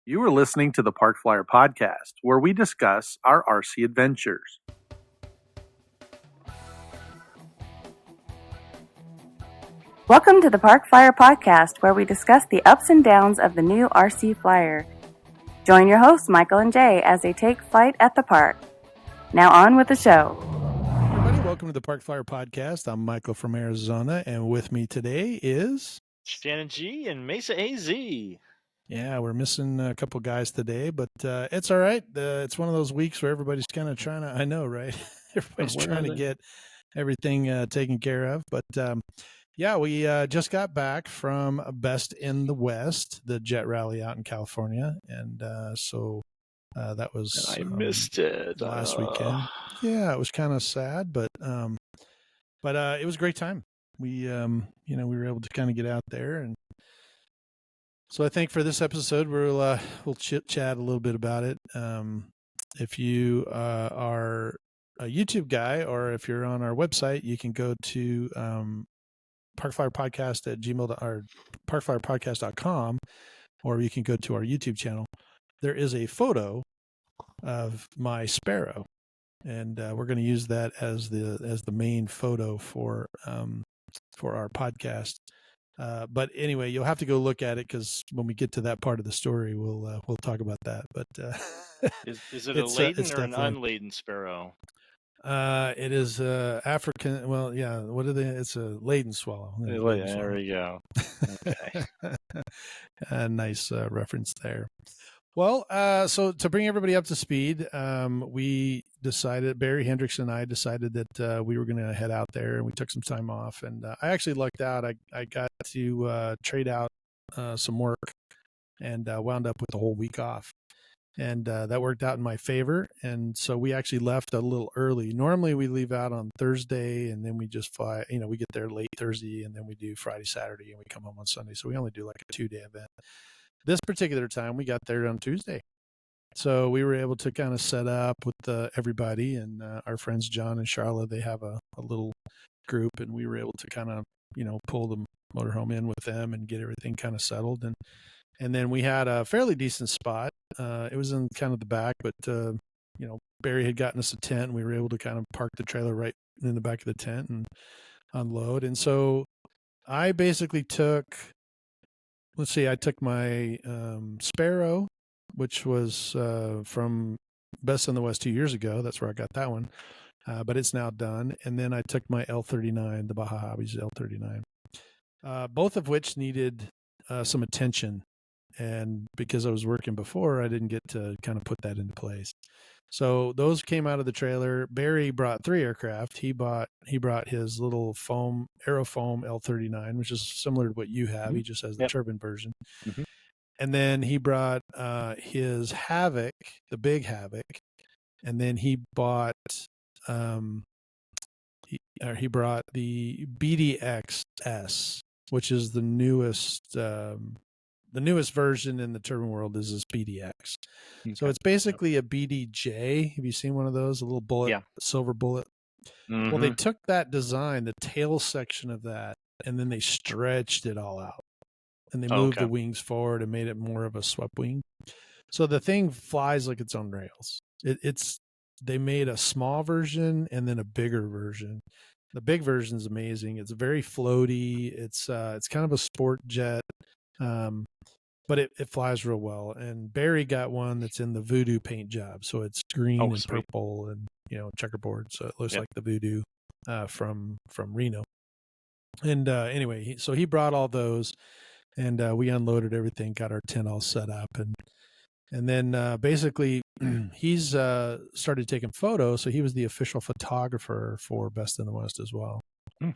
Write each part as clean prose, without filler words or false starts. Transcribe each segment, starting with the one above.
You are listening to the Park Flyer Podcast, where we discuss our RC adventures. Welcome to the Park Flyer Podcast, where we discuss the ups and downs of the new RC Flyer. Join your hosts, Michael and Jay, as they take flight at the park. Now on with the show. Everybody, welcome to the Park Flyer Podcast. I'm Michael from Arizona, and with me today is Shannon G and Mesa AZ. Yeah, we're missing a couple guys today, but it's all right. It's one of those weeks where everybody's kind of trying to, I know, right? Everybody's trying to get everything taken care of. But yeah, we just got back from Best in the West, the jet rally out in California. And so that was I missed it last weekend. Yeah, it was kind of sad, but it was a great time. We we were able to kind of get out there, and so I think for this episode we'll chit chat a little bit about it. If you are a YouTube guy, or if you're on our website, you can go to parkflyerpodcast at gmail or parkflyerpodcast.com, or you can go to our YouTube channel. There is a photo of my Sparrow, and we're going to use that as the main photo for our podcast. But anyway, you'll have to go look at it, because when we get to that part of the story, we'll talk about that. But is it a laden or an unladen sparrow? It is African. Well, yeah. What are they? It's a laden swallow. There we go. Okay. A nice reference there. Well, so to bring everybody up to speed, we decided, Barry Hendricks and I decided that we were going to head out there, and we took some time off. And I actually lucked out. I got to trade out some work, and wound up with a whole week off. And that worked out in my favor. And so we actually left a little early. Normally we leave out on Thursday, and then we just fly, we get there late Thursday, and then we do Friday, Saturday, and we come home on Sunday. So we only do like a 2-day event. This particular time, we got there on Tuesday. So we were able to kind of set up with everybody, and our friends John and Charlotte, they have a little group, and we were able to kind of, pull the motorhome in with them and get everything kind of settled. And then we had a fairly decent spot. It was in kind of the back, but, Barry had gotten us a tent, and we were able to kind of park the trailer right in the back of the tent and unload. And so I basically I took my Sparrow, which was from Best in the West 2 years ago. That's where I got that one. But it's now done. And then I took my L39, the Baja Hobbies L39, both of which needed some attention. And because I was working before, I didn't get to kind of put that into place. So those came out of the trailer. Barry brought 3 aircraft. He brought his little Aerofoam L39, which is similar to what you have. Mm-hmm. He just has the turbine version. Mm-hmm. And then he brought his HAVOC, the big HAVOC. And then he bought he brought the BDXS, which is the newest version in the turbine world is this BDX. Okay. So it's basically a BDJ. Have you seen one of those? A little bullet, silver bullet. Mm-hmm. Well, they took that design, the tail section of that, and then they stretched it all out. And they moved the wings forward and made it more of a swept wing. So the thing flies like its own rails. They made a small version and then a bigger version. The big version is amazing. It's very floaty. It's kind of a sport jet. But it flies real well. And Barry got one that's in the Voodoo paint job. So it's green and purple and, checkerboard. So it looks like the Voodoo from Reno. And anyway, so he brought all those, and we unloaded everything, got our tent all set up. And then basically he's started taking photos. So he was the official photographer for Best in the West as well.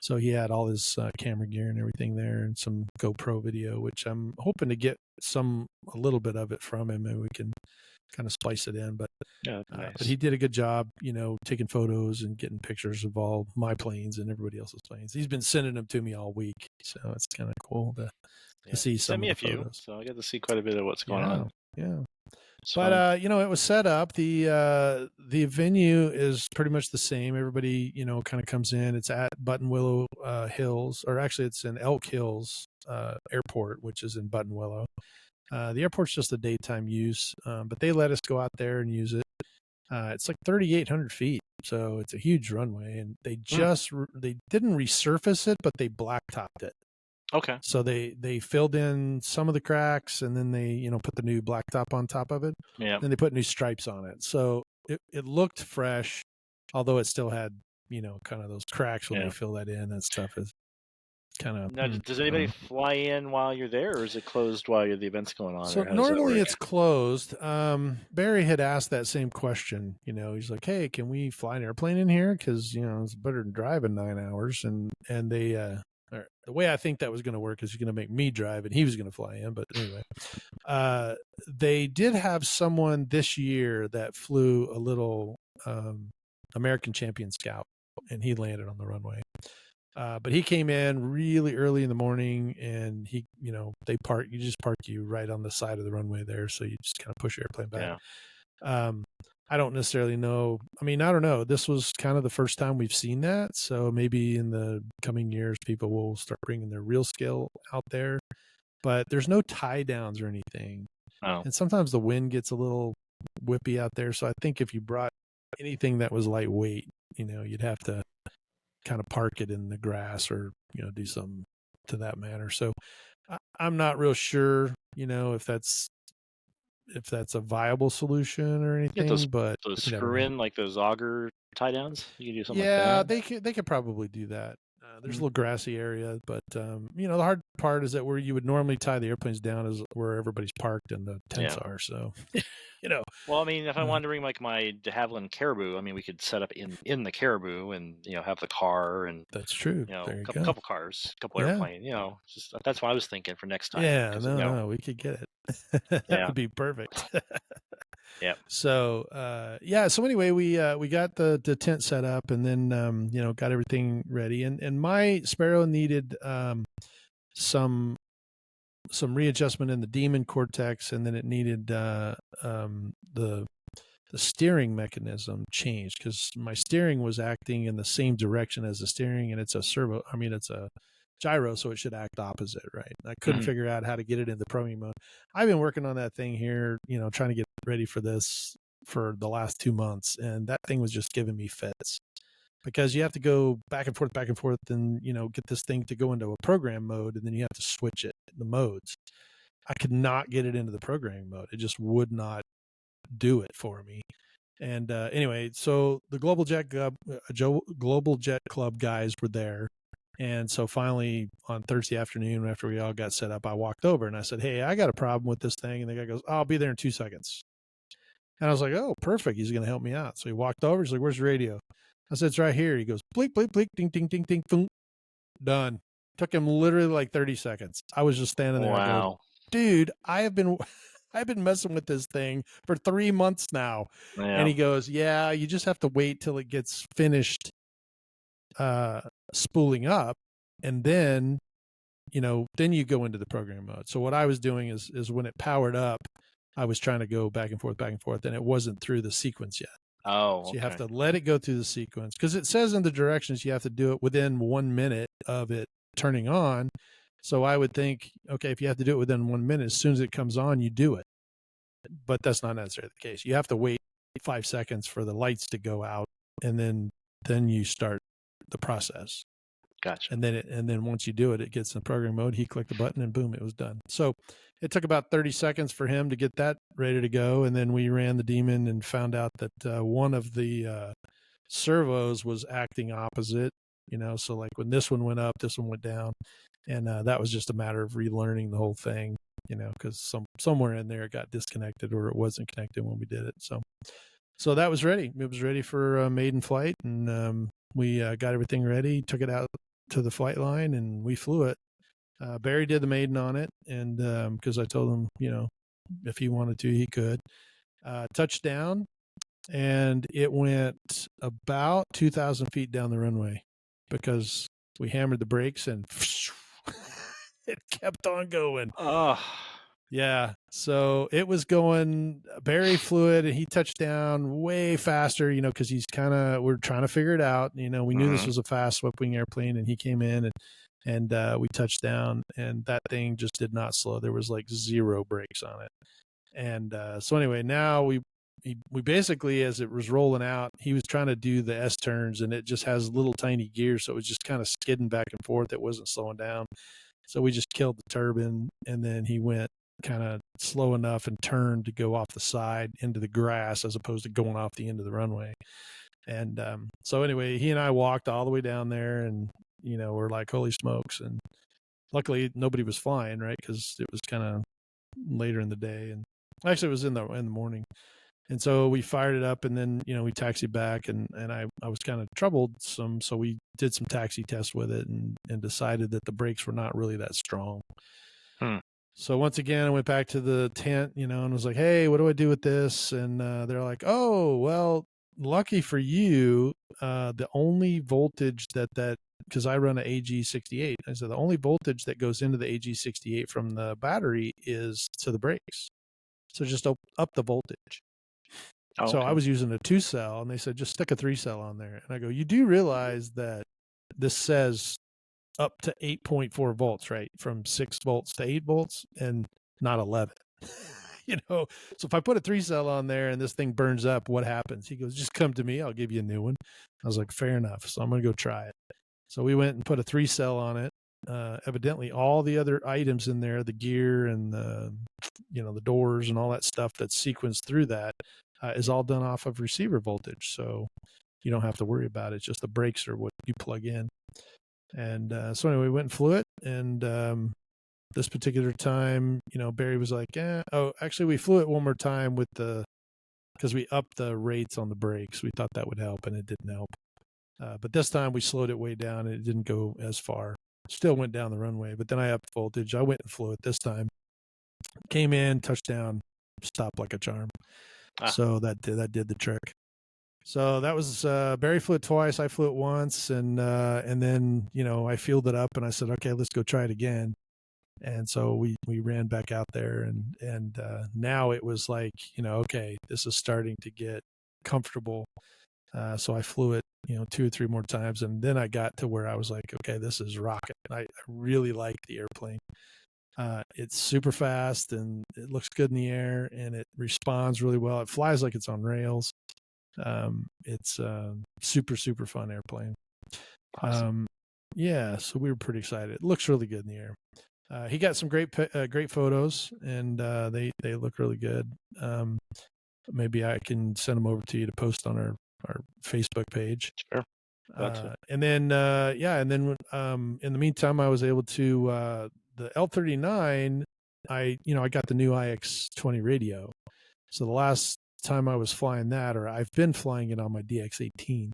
So he had all his camera gear and everything there, and some GoPro video, which I'm hoping to get a little bit of it from him, and we can kind of splice it in. But nice. But he did a good job, taking photos and getting pictures of all my planes and everybody else's planes. He's been sending them to me all week, so it's kind of cool to see some. Send me of the a few, photos. so I get to see quite a bit of what's going on. Yeah. But it was set up. The venue is pretty much the same. Everybody, kind of comes in. It's at Buttonwillow Hills, or actually it's in Elk Hills Airport, which is in Buttonwillow. The airport's just a daytime use, but they let us go out there and use it. It's like 3,800 feet, so it's a huge runway, and they they didn't resurface it, but they blacktopped it. Okay. So they filled in some of the cracks, and then they put the new blacktop on top of it. Yeah. Then they put new stripes on it, so it looked fresh, although it still had kind of those cracks when they fill that in. That stuff is kind of. Now, does anybody fly in while you're there, or is it closed while the event's going on? So normally it's closed. Barry had asked that same question. He's like, "Hey, can we fly an airplane in here? Because it's better than driving 9 hours." And they the way I think that was going to work is he's going to make me drive, and he was going to fly in. But anyway, they did have someone this year that flew a little American Champion Scout, and he landed on the runway. But he came in really early in the morning, and he, they just park you right on the side of the runway there. So you just kind of push your airplane back. Yeah. I don't necessarily know. I mean, I don't know. This was kind of the first time we've seen that. So maybe in the coming years, people will start bringing their real skill out there, but there's no tie downs or anything. Oh. And sometimes the wind gets a little whippy out there. So I think if you brought anything that was lightweight, you'd have to kind of park it in the grass or do something to that manner. So I'm not real sure if that's a viable solution or anything. Those screw in like those auger tie downs. You can do something like that. Yeah, they could probably do that. There's a little grassy area, but the hard part is that where you would normally tie the airplanes down is where everybody's parked and the tents are. So Well, I mean, if I wanted to bring like my de Havilland Caribou, I mean, we could set up in the Caribou and have the car and that's true. A couple cars, a couple airplanes. Just that's what I was thinking for next time. Yeah, no, we could get it. That would be perfect. Yeah. So so anyway, we got the tent set up, and then got everything ready, and my Sparrow needed some readjustment in the Demon Cortex, and then it needed the steering mechanism changed because my steering was acting in the same direction as the steering, and it's a gyro, so it should act opposite, right? I couldn't figure out how to get it into programming mode. I've been working on that thing here, trying to get ready for this for the last 2 months, and that thing was just giving me fits because you have to go back and forth and get this thing to go into a program mode, and then you have to switch it, the modes. I could not get it into the programming mode. It just would not do it for me. And anyway, so the Global Jet Club guys were there. And so finally on Thursday afternoon, after we all got set up, I walked over and I said, "Hey, I got a problem with this thing." And the guy goes, "I'll be there in 2 seconds." And I was like, "Oh, perfect. He's going to help me out." So he walked over. He's like, "Where's the radio?" I said, "It's right here." He goes, "Bleep, bleep, bleep, ding, ding, ding, ding, boom." Done. Took him literally like 30 seconds. I was just standing there. Wow. I go, "Dude, I've been messing with this thing for 3 months now." Yeah. And he goes, "Yeah, you just have to wait till it gets finished spooling up, and then then you go into the program mode." So what I was doing is when it powered up, I was trying to go back and forth, and it wasn't through the sequence yet. Oh, so you have to let it go through the sequence because it says in the directions you have to do it within 1 minute of it turning on. So I would think, okay, if you have to do it within 1 minute, as soon as it comes on, you do it. But that's not necessarily the case. You have to wait 5 seconds for the lights to go out, and then you start the process. Gotcha. And then once you do it, it gets in program mode. He clicked the button and boom, it was done. So it took about 30 seconds for him to get that ready to go. And then we ran the Demon and found out that one of the servos was acting opposite, so like when this one went up, this one went down. And that was just a matter of relearning the whole thing, because somewhere in there it got disconnected or it wasn't connected when we did it. So that was ready. It was ready for maiden flight, and we got everything ready, took it out to the flight line, and we flew it. Barry did the maiden on it, and because I told him, if he wanted to, he could. Touchdown, and it went about 2,000 feet down the runway because we hammered the brakes and it kept on going. Oh. Yeah. So it was going, Barry flew it, and he touched down way faster, because we're trying to figure it out. We knew this was a fast swept wing airplane, and he came in and and we touched down, and that thing just did not slow. There was like zero brakes on it. And so anyway, now we basically, as it was rolling out, he was trying to do the S turns, and it just has little tiny gears, so it was just kind of skidding back and forth. It wasn't slowing down. So we just killed the turbine, and then he went kind of slow enough and turned to go off the side into the grass as opposed to going off the end of the runway. And so anyway, he and I walked all the way down there, and we're like, holy smokes. And luckily nobody was flying, right? Because it was kind of later in the day, and actually it was in the morning. And so we fired it up, and then we taxied back, and I was kind of troubled some, so we did some taxi tests with it, and decided that the brakes were not really that strong. So once again, I went back to the tent, and was like, hey, what do I do with this? And they're like, oh, well, lucky for you, the only voltage that because I run an AG68, I said the only voltage that goes into the AG68 from the battery is to the brakes. So just up the voltage. Oh, so okay. I was using a 2-cell, and they said, just stick a 3-cell on there. And I go, you do realize that this says up to 8.4 volts, right? From 6 volts to 8 volts and not 11. So if I put a 3-cell on there and this thing burns up, what happens? He goes, just come to me. I'll give you a new one. I was like, fair enough. So I'm going to go try it. So we went and put a 3-cell on it. Evidently all the other items in there, the gear and the doors and all that stuff that's sequenced through that is all done off of receiver voltage. So you don't have to worry about it. It's just the brakes are what you plug in. And so anyway, we went and flew it. And this particular time, Barry was like, actually we flew it one more time because we upped the rates on the brakes. We thought that would help, and it didn't help. But this time we slowed it way down, and it didn't go as far. Still went down the runway, but then I upped voltage. I went and flew it this time. Came in, touchdown, stopped like a charm. So that did the trick. So that was Barry flew it twice. I flew it once, and then I fueled it up, and I said, okay, let's go try it again. And so we ran back out there, and now it was like, okay, this is starting to get comfortable. So I flew it 2 or 3 more times, and then I got to where I was like, okay, this is rocket. I really like the airplane. It's super fast, and it looks good in the air, and it responds really well. It flies like it's on rails. It's a super, super fun airplane. Awesome. Yeah, so we were pretty excited. It looks really good in the air. He got some great photos, and they look really good. Maybe I can send them over to you to post on our Facebook page. Sure. And then in the meantime, I was able to the L39. I got the new IX20 radio. So the last time I was flying that, or I've been flying it on my DX18.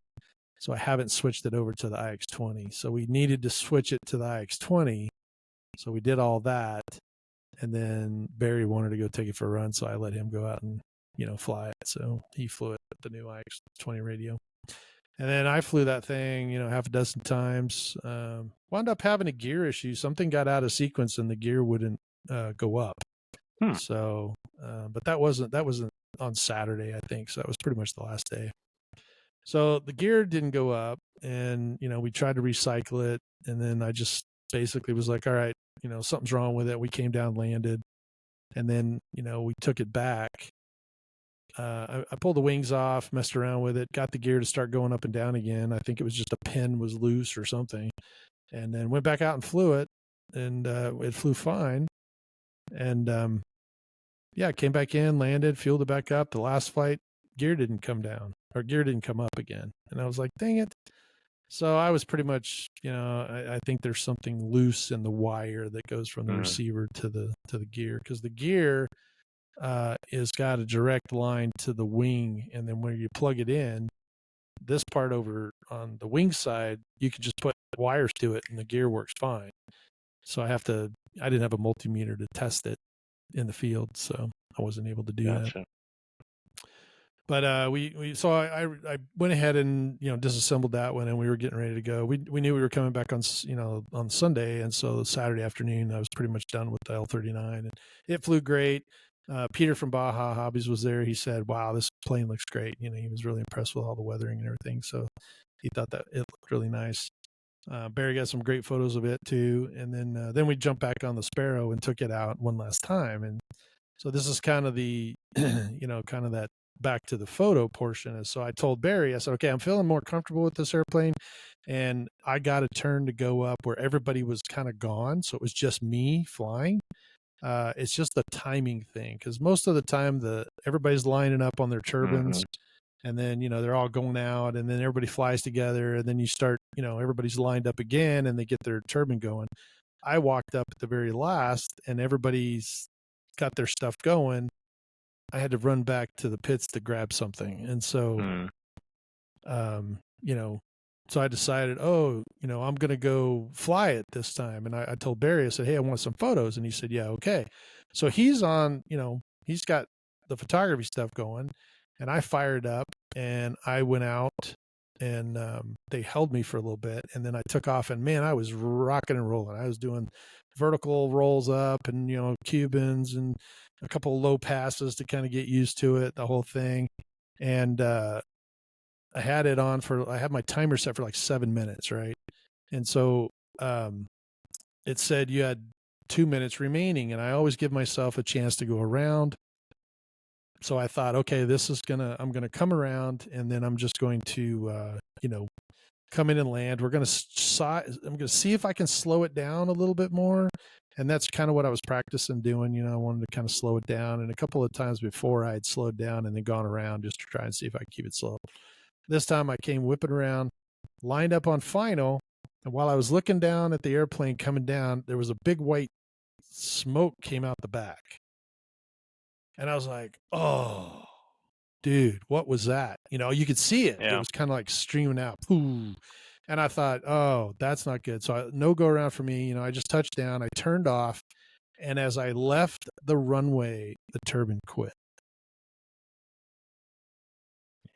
So I haven't switched it over to the IX20. So we needed to switch it to the IX20. So we did all that, and then Barry wanted to go take it for a run, so I let him go out and fly it. So he flew it with the new IX20 radio. And then I flew that thing, half a dozen times. Wound up having a gear issue. Something got out of sequence and the gear wouldn't go up. So, but that wasn't on Saturday, I think. So that was pretty much the last day. So the gear didn't go up, and we tried to recycle it, and then I just basically was like, all right, something's wrong with it. We came down, landed, and then we took it back. I pulled the wings off, messed around with it, got the gear to start going up and down again. I think it was just a pin was loose or something, and then went back out and flew it, and it flew fine. And came back in, landed, fueled it back up. The last flight, gear didn't come down, or gear didn't come up again, and I was like, dang it. So I was pretty much, I think there's something loose in the wire that goes from the receiver to the gear, because the gear is got a direct line to the wing, and then when you plug it in, this part over on the wing side, you can just put wires to it, and the gear works fine. So I didn't have a multimeter to test it in the field, so I wasn't able to do that. But I went ahead and disassembled that one, and we were getting ready to go. We knew we were coming back on Sunday, and so Saturday afternoon I was pretty much done with the L39, and it flew great. Peter from Baja Hobbies was there. He said, "Wow, this plane looks great." He was really impressed with all the weathering and everything, so he thought that it looked really nice. Barry got some great photos of it too. And then we jumped back on the Sparrow and took it out one last time. And so this is kind of the, kind of that back to the photo portion. And so I told Barry, I said, okay, I'm feeling more comfortable with this airplane. And I got a turn to go up where everybody was kind of gone. So it was just me flying. It's just the timing thing. Cause most of the time everybody's lining up on their turbines. And then, they're all going out and then everybody flies together. And then you start, everybody's lined up again and they get their turbine going. I walked up at the very last and everybody's got their stuff going. I had to run back to the pits to grab something. And so, so I decided, I'm going to go fly it this time. And I told Barry, I said, hey, I want some photos. And he said, yeah, okay. So he's on, he's got the photography stuff going. And I fired up and I went out and they held me for a little bit. And then I took off and man, I was rocking and rolling. I was doing vertical rolls up and, Cubans and a couple of low passes to kind of get used to it, the whole thing. And I had it on I had my timer set for like 7 minutes, right? And so it said you had 2 minutes remaining and I always give myself a chance to go around. So I thought, okay, I'm going to come around and then I'm just going to, come in and land. I'm going to see if I can slow it down a little bit more. And that's kind of what I was practicing doing. I wanted to kind of slow it down. And a couple of times before I had slowed down and then gone around just to try and see if I could keep it slow. This time I came whipping around, lined up on final. And while I was looking down at the airplane coming down, there was a big white smoke came out the back. And I was like, oh, dude, what was that? You could see it. Yeah. It was kind of like streaming out. Ooh. And I thought, oh, that's not good. So no go around for me. I just touched down. I turned off. And as I left the runway, the turbine quit.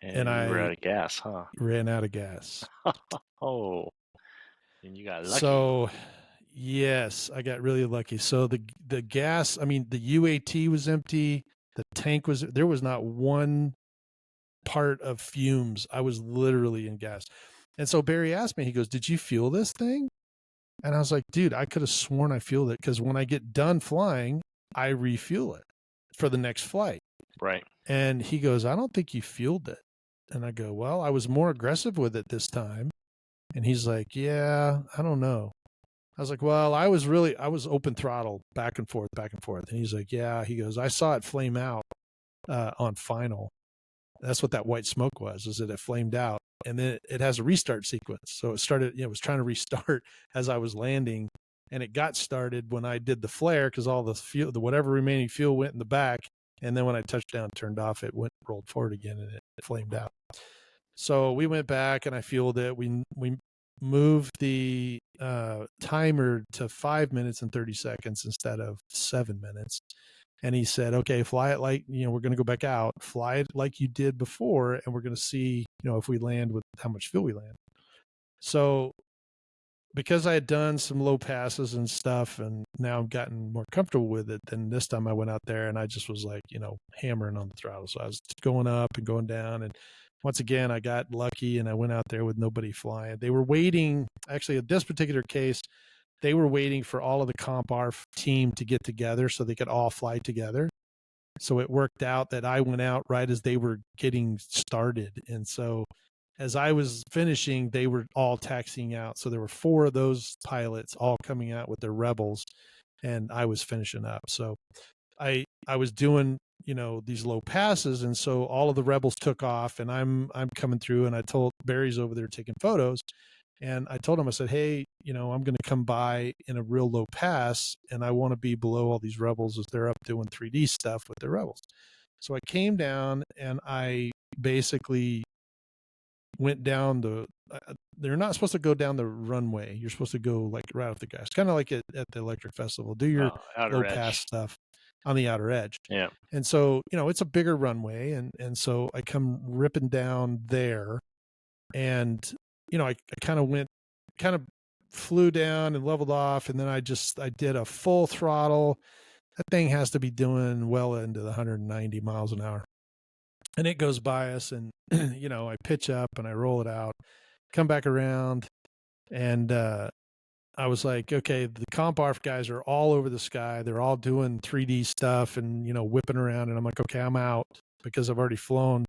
And I ran out of gas, huh? Ran out of gas. Oh, and you got lucky. So, yes, I got really lucky. So the gas, the UAT was empty. The tank there was not one part of fumes. I was literally in gas. And so Barry asked me, he goes, did you fuel this thing? And I was like, dude, I could have sworn I fueled it because when I get done flying, I refuel it for the next flight. Right. And he goes, I don't think you fueled it. And I go, well, I was more aggressive with it this time. And he's like, yeah, I don't know. I was like, well, I was open throttle back and forth. And he's like, yeah, he goes, I saw it flame out on final. That's what that white smoke was, is that it flamed out. And then it has a restart sequence. So it started, it was trying to restart as I was landing. And it got started when I did the flare because all the fuel, whatever remaining fuel went in the back. And then when I touched down, turned off, it rolled forward again and it flamed out. So we went back and I fueled it. We moved the timer to 5 minutes and 30 seconds instead of 7 minutes. And he said, okay, fly it like, we're going to go back out, fly it like you did before. And we're going to see, if we land with how much fuel we land. So because I had done some low passes and stuff, and now I've gotten more comfortable with it, then this time I went out there and I just was like, hammering on the throttle. So I was going up and going down. And once again, I got lucky and I went out there with nobody flying. They were waiting, actually, in this particular case, they were waiting for all of the Comp R team to get together so they could all fly together. So it worked out that I went out right as they were getting started. And so as I was finishing, they were all taxiing out. So there were 4 of those pilots all coming out with their Rebels, and I was finishing up. So I was doing, these low passes. And so all of the Rebels took off and I'm coming through, and I told Barry's over there taking photos. And I told him, I said, hey, I'm going to come by in a real low pass and I want to be below all these Rebels as they're up doing 3D stuff with their Rebels. So I came down and I basically went down they're not supposed to go down the runway. You're supposed to go like right off the gas, kind of like at the Electric Festival, do your low pass stuff on the outer edge. Yeah. And so, it's a bigger runway. And so I come ripping down there and, I kind of flew down and leveled off. And then I did a full throttle. That thing has to be doing well into the 190 miles an hour. And it goes by us and, I pitch up and I roll it out, come back around. And I was like, okay, the comp arf guys are all over the sky. They're all doing 3D stuff and, whipping around. And I'm like, okay, I'm out because I've already flown.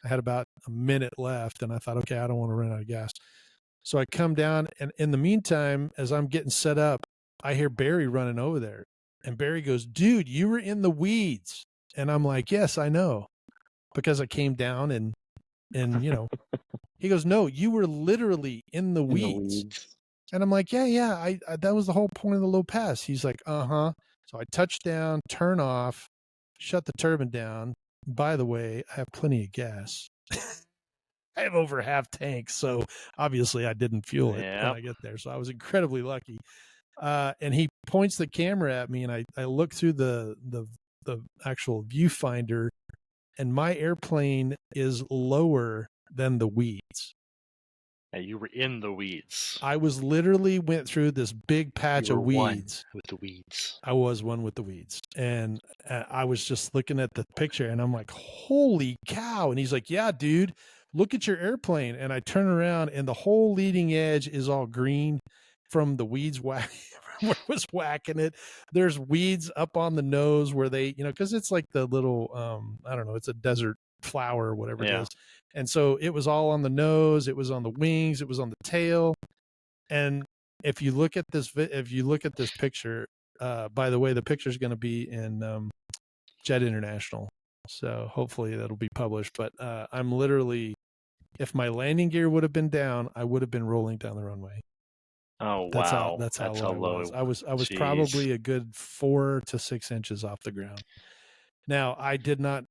I had about a minute left and I thought, okay, I don't want to run out of gas. So I come down, and in the meantime, as I'm getting set up, I hear Barry running over there. And Barry goes, dude, you were in the weeds. And I'm like, yes, I know. Because I came down and he goes, no, you were literally in the weeds. And I'm like, yeah, I that was the whole point of the low pass. He's like, uh-huh. So I touch down, turn off, shut the turbine down. By the way, I have plenty of gas. I have over half tank, so obviously I didn't fuel it when I get there. So I was incredibly lucky. And he points the camera at me, and I look through the actual viewfinder, and my airplane is lower than the weeds. Yeah, you were in the weeds. I was literally went through this big patch of weeds. With the weeds. I was one with the weeds. And I was just looking at the picture, and I'm like, holy cow. And he's like, yeah, dude, look at your airplane. And I turn around, and the whole leading edge is all green from the weeds was whacking it. There's weeds up on the nose where they, because it's like the little, I don't know, it's a desert flower or whatever it is. And so it was all on the nose, it was on the wings, it was on the tail. And if you look at this picture, by the way, the picture is going to be in Jet International, so hopefully that'll be published. But I'm literally, if my landing gear would have been down, I would have been rolling down the runway. Oh wow, that's how low I was. I was probably a good 4 to 6 inches off the ground. Now I did not.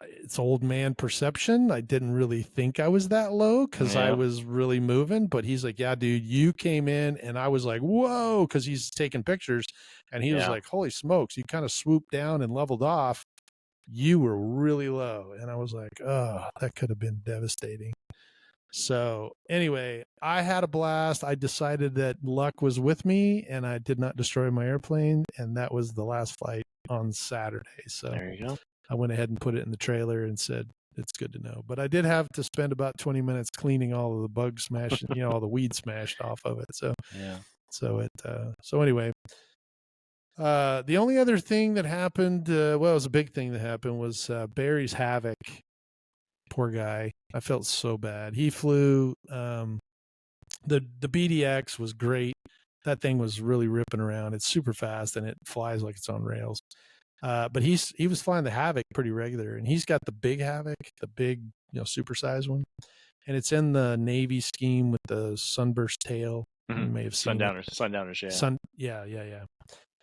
It's old man perception. I didn't really think I was that low because I was really moving. But he's like, yeah, dude, you came in. And I was like, whoa, because he's taking pictures. And he was like, holy smokes, you kind of swooped down and leveled off. You were really low. And I was like, oh, that could have been devastating. So anyway, I had a blast. I decided that luck was with me and I did not destroy my airplane. And that was the last flight on Saturday. So there you go. I went ahead and put it in the trailer and said, it's good to know. But I did have to spend about 20 minutes cleaning all of the bugs smashed, all the weeds smashed off of it. So, so anyway, the only other thing that happened, it was a big thing that happened was Barry's HAVOC. Poor guy. I felt so bad. He flew, the BDX was great. That thing was really ripping around. It's super fast and it flies like it's on rails. But he was flying the HAVOC pretty regular, and he's got the big HAVOC, the big, supersized one, and it's in the Navy scheme with the sunburst tail. Mm-hmm. You may have seen Sundowners, yeah. Yeah.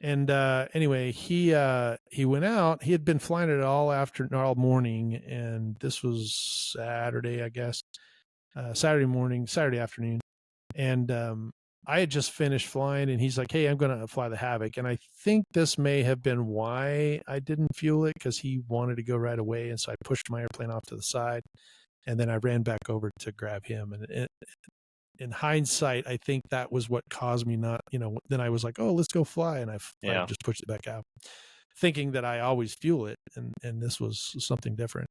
And anyway, he went out. He had been flying it all morning, and this was Saturday, I guess, Saturday afternoon, and I had just finished flying, and he's like, hey, I'm going to fly the HAVOC. And I think this may have been why I didn't fuel it, because he wanted to go right away. And so I pushed my airplane off to the side, and then I ran back over to grab him. And in hindsight, I think that was what caused me not, then I was like, oh, let's go fly. And I just pushed it back out, thinking that I always fuel it. And this was something different.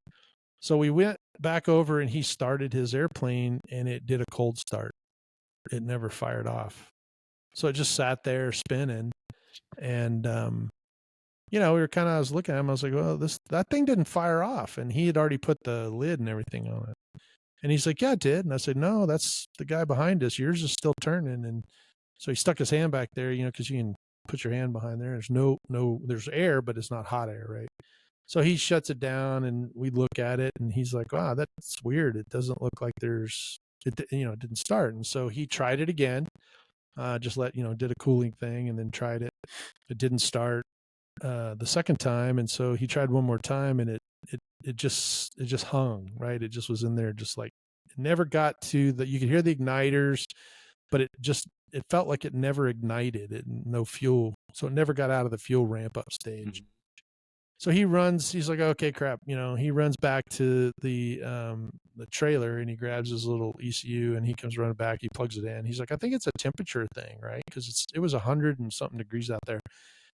So we went back over, and he started his airplane, and it did a cold start. It never fired off. So it just sat there spinning. And, we were I was looking at him. I was like, well, that thing didn't fire off. And he had already put the lid and everything on it. And he's like, yeah, it did. And I said, no, that's the guy behind us. Yours is still turning. And so he stuck his hand back there, because you can put your hand behind there. There's there's air, but it's not hot air, right? So he shuts it down, and we look at it, and he's like, wow, that's weird. It doesn't look like it didn't start. And so he tried it again, did a cooling thing, and then tried it. It didn't start the second time. And so he tried one more time, and it just hung, right? It just was in there, just like it never got to you could hear the igniters, but it felt like it never ignited, no fuel. So it never got out of the fuel ramp up stage. Mm-hmm. So he's like, okay, crap. He runs back to the trailer, and he grabs his little ECU, and he comes running back. He plugs it in. He's like, I think it's a temperature thing, right? Because it was 100 and something degrees out there.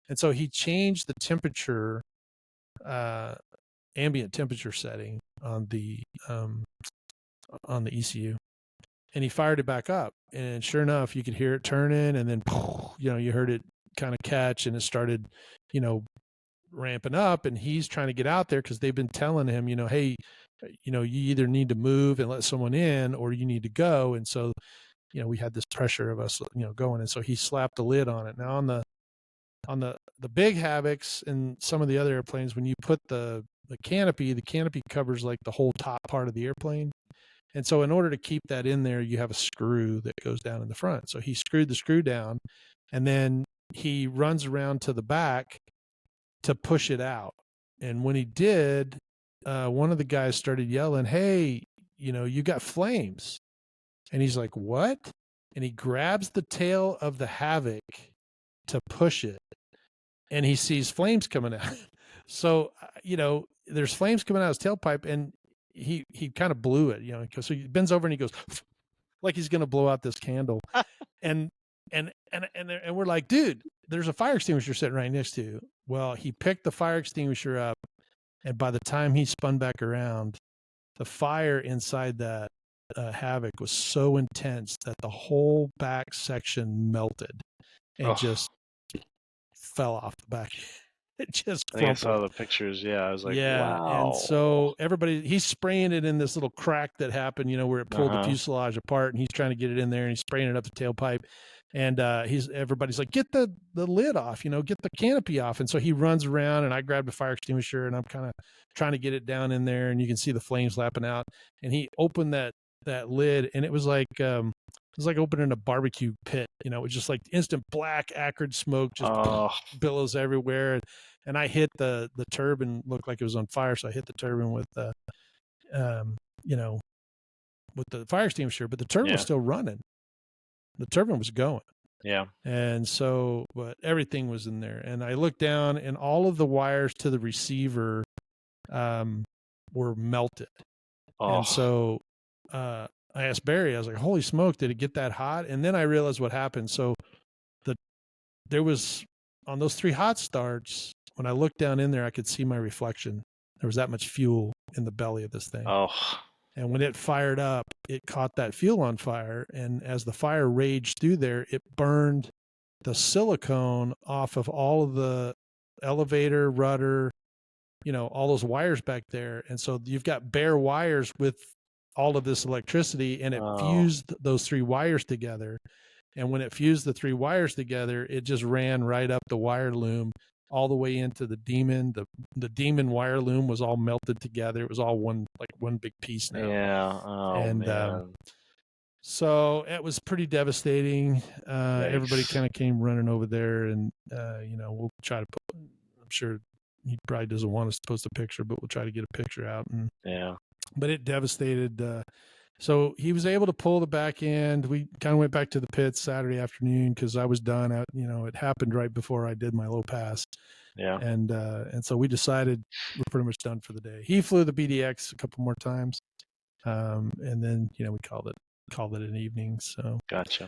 And so he changed the temperature, ambient temperature setting on the ECU. and he fired it back up, and sure enough, you could hear it turning, and then you heard it kind of catch, and it started ramping up, and he's trying to get out there because they've been telling him, hey, you either need to move and let someone in, or you need to go. And so we had this pressure of us going, and so he slapped the lid on it. Now on the big HAVOCs and some of the other airplanes, when you put the canopy covers like the whole top part of the airplane. And so in order to keep that in there, you have a screw that goes down in the front. So he screwed the screw down, and then he runs around to the back to push it out. And when he did, one of the guys started yelling, "Hey, you got flames." And he's like, "What?" And he grabs the tail of the HAVOC to push it, and he sees flames coming out. So, there's flames coming out of his tailpipe, and he kind of blew it, so he bends over and he goes like he's going to blow out this candle. and we're like, "Dude, there's a fire extinguisher sitting right next to you." Well, he picked the fire extinguisher up, and by the time he spun back around, the fire inside that HAVOC was so intense that the whole back section melted and just fell off the back. It just I think I saw the pictures. Yeah, I was like, wow. And so he's spraying it in this little crack that happened, where it pulled the fuselage apart, and he's trying to get it in there, and he's spraying it up the tailpipe. And everybody's like, "Get the lid off, get the canopy off." And so he runs around, and I grabbed a fire extinguisher, and I'm kind of trying to get it down in there, and you can see the flames lapping out. And he opened that lid, and it was like opening a barbecue pit. It was just like instant black acrid smoke just billows everywhere. And I hit the turbine, looked like it was on fire, so I hit the turbine with the fire extinguisher, but the turbine was still running. The turbine was going. Yeah. And so, but everything was in there. And I looked down, and all of the wires to the receiver were melted. And so I asked Barry, I was like, "Holy smoke, did it get that hot?" And then I realized what happened. So there was, on those 3 hot starts, when I looked down in there, I could see my reflection. There was that much fuel in the belly of this thing. And when it fired up, it caught that fuel on fire. And as the fire raged through there, it burned the silicone off of all of the elevator, rudder, all those wires back there. And so you've got bare wires with all of this electricity, and it fused those 3 wires together. And when it fused the 3 wires together, it just ran right up the wire loom all the way into the Demon. The Demon wire loom was all melted together. It was all one big piece now. Yeah. Man. So it was pretty devastating. Everybody kind of came running over there, and we'll try to put, I'm sure he probably doesn't want us to post a picture, but we'll try to get a picture out. And but it devastated. So he was able to pull the back end. We kind of went back to the pits Saturday afternoon because I was done. It happened right before I did my low pass. Yeah. And so we decided we're pretty much done for the day. He flew the BDX a couple more times. And then, we called it an evening. So gotcha.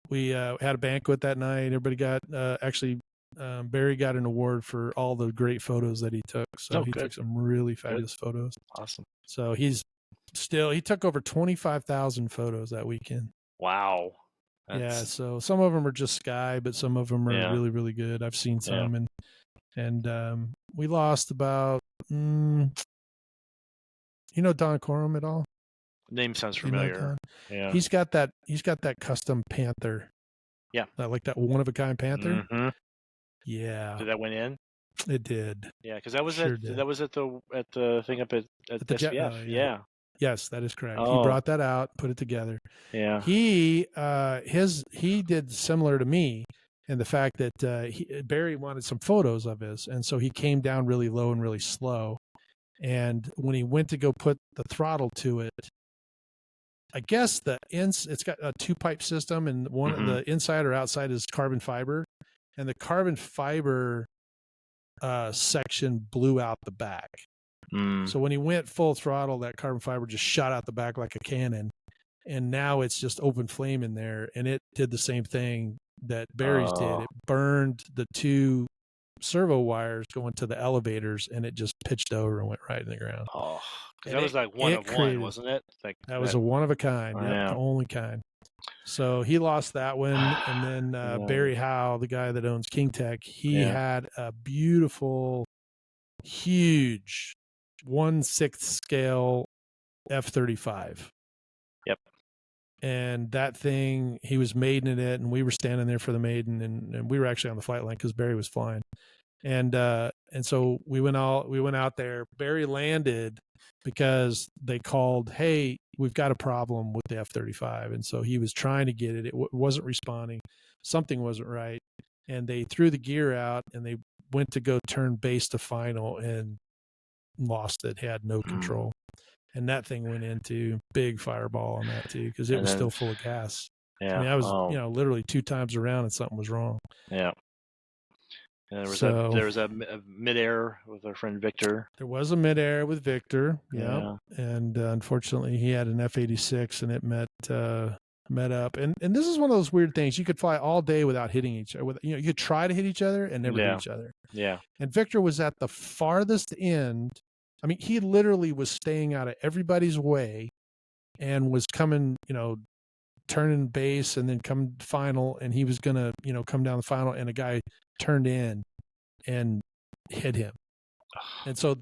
We had a banquet that night. Everybody got, Barry got an award for all the great photos that he took. So he took some really fabulous photos. Awesome. So he took over 25,000 photos that weekend. Wow. So some of them are just sky, but some of them are really, really good. I've seen some, and we lost about, Don Corum at all? Name sounds familiar. Yeah. He's got that custom Panther. Yeah. That one of a kind Panther. Mm-hmm. Yeah. Did that went in? It did. Yeah, because that was at the thing up at the SBF. Yeah. Yes, that is correct. He brought that out, put it together. Yeah. He did similar to me in the fact that Barry wanted some photos of his, and so he came down really low and really slow. And when he went to go put the throttle to it, I guess it's got a 2-pipe system, and one of the inside or outside is carbon fiber, and the carbon fiber section blew out the back. So when he went full throttle, that carbon fiber just shot out the back like a cannon, and now it's just open flame in there, and it did the same thing that Barry's did. It burned the 2 servo wires going to the elevators, and it just pitched over and went right in the ground. That was like one of one, wasn't it? Like that was a one of a kind. Oh, Yep, yeah. the only kind. So he lost that one, and then Yeah. Barry Howe, the guy that owns King Tech, he Yeah. had a beautiful, huge 1/6 scale F-35. Yep. And that thing, he was maidening it, and we were standing there for the maiden, and we were actually on the flight line because Barry was flying. And so we went out there. Barry landed because they called, hey, we've got a problem with the F-35. And so he was trying to get it. It wasn't responding. Something wasn't right. And they threw the gear out, and they went to go turn base to final and lost it, had no control. And that thing went into big fireball on that too, because it was still full of gas. Yeah. I mean, I was, literally 2 times around and something was wrong. Yeah. And there was a midair with our friend Victor. There was a midair with Victor. Yeah. And unfortunately he had an F-86 and it met up. And this is one of those weird things. You could fly all day without hitting each other. You could try to hit each other and never hit each other. Yeah. And Victor was at the farthest end. I mean, he literally was staying out of everybody's way and was coming, turning base and then come final. And he was going to, come down the final, and a guy turned in and hit him. And so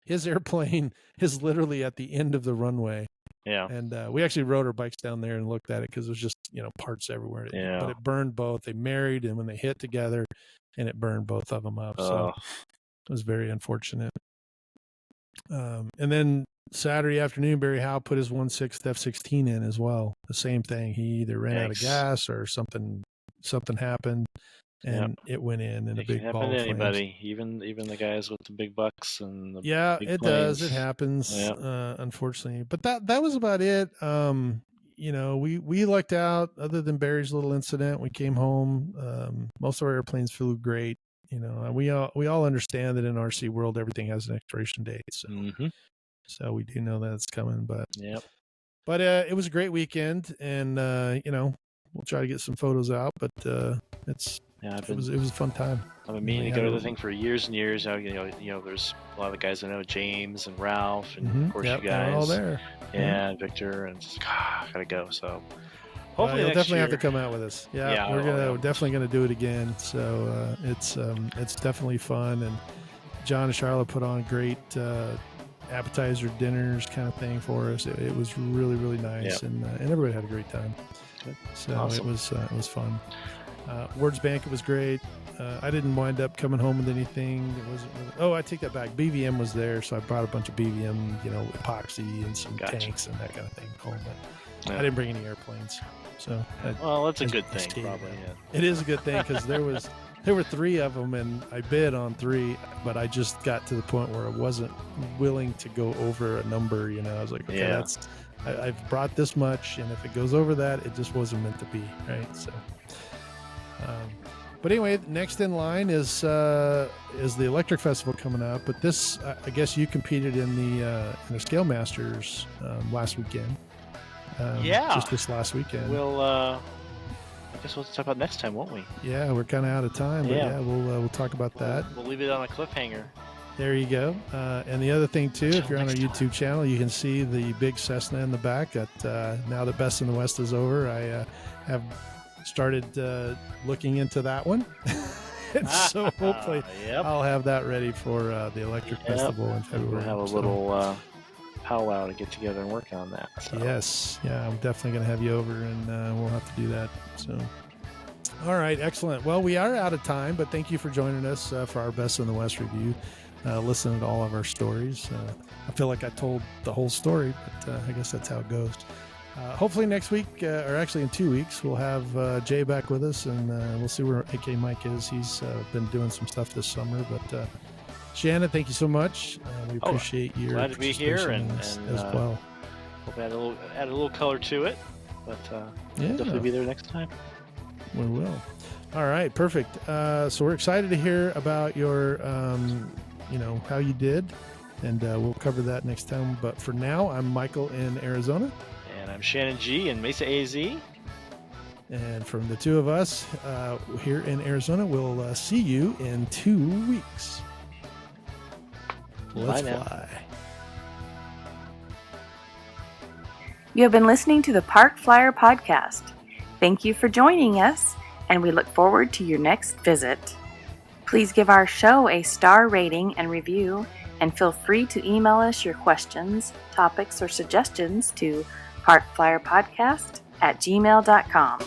his airplane is literally at the end of the runway. Yeah. And we actually rode our bikes down there and looked at it because it was just, parts everywhere. Yeah. But it burned both. They married, and when they hit together, and it burned both of them up. So it was very unfortunate. And then Saturday afternoon, Barry Howe put his 1/6 F-16 in as well. The same thing. He either ran out of gas or something happened, and it went in a big ball of flames. Anybody, even the guys with the big bucks and the big it planes. does. It happens, unfortunately. But that was about it. We lucked out. Other than Barry's little incident, we came home. Most of our airplanes flew great. We all understand that in RC world everything has an expiration date. So, so we do know that it's coming. But it was a great weekend, and we'll try to get some photos out. But it was a fun time. I've been meaning to go to the thing for years and years. There's a lot of the guys I know, James and Ralph, and of course you guys, they're all there. And Victor, and just gotta go. So. Hopefully you'll definitely year. have to come out with us. We're definitely gonna do it again. So it's definitely fun. And John and Charlotte put on great appetizer dinners kind of thing for us. It was really, really nice, and everybody had a great time. Good. So awesome. it was fun. Words Banquet was great. I didn't wind up coming home with anything. It wasn't really, oh, I take that back. BVM was there, so I brought a bunch of BVM, epoxy and some tanks and that kind of thing home. But I didn't bring any airplanes. So that's a good thing, probably. Yeah. It is a good thing because there were 3 of them, and I bid on 3, but I just got to the point where I wasn't willing to go over a number. I was like, okay, I've brought this much, and if it goes over that, it just wasn't meant to be, right? So, but anyway, next in line is the Electric Festival coming up. But this, I guess, you competed in the Scale Masters last weekend. Just this last weekend. I guess we'll talk about next time, won't we? Yeah, we're kind of out of time, but we'll talk about that. We'll leave it on a cliffhanger. There you go. And the other thing too, if you're on our YouTube channel, you can see the big Cessna in the back. Now that Best in the West is over, I have started looking into that one. And so hopefully I'll have that ready for the Electric Festival in February. We'll have a little powwow to get together and work on that. So. Yes. Yeah, I'm definitely going to have you over, and we'll have to do that. So, all right. Excellent. Well, we are out of time, but thank you for joining us for our Best in the West review. Listening to all of our stories. I feel like I told the whole story, but I guess that's how it goes. Hopefully next week, or actually in 2 weeks, we'll have Jay back with us, and we'll see where AK Mike is. He's been doing some stuff this summer, but Shannon, thank you so much. We appreciate your glad to be here and as well. Hope I add a little color to it, but definitely be there next time. We will. All right, perfect. So we're excited to hear about your, how you did, and we'll cover that next time. But for now, I'm Michael in Arizona. And I'm Shannon G in Mesa, AZ. And from the two of us here in Arizona, we'll see you in 2 weeks. Let's fly. You have been listening to the Park Flyer Podcast. Thank you for joining us, and we look forward to your next visit. Please give our show a star rating and review, and feel free to email us your questions, topics, or suggestions to parkflyerpodcast@gmail.com.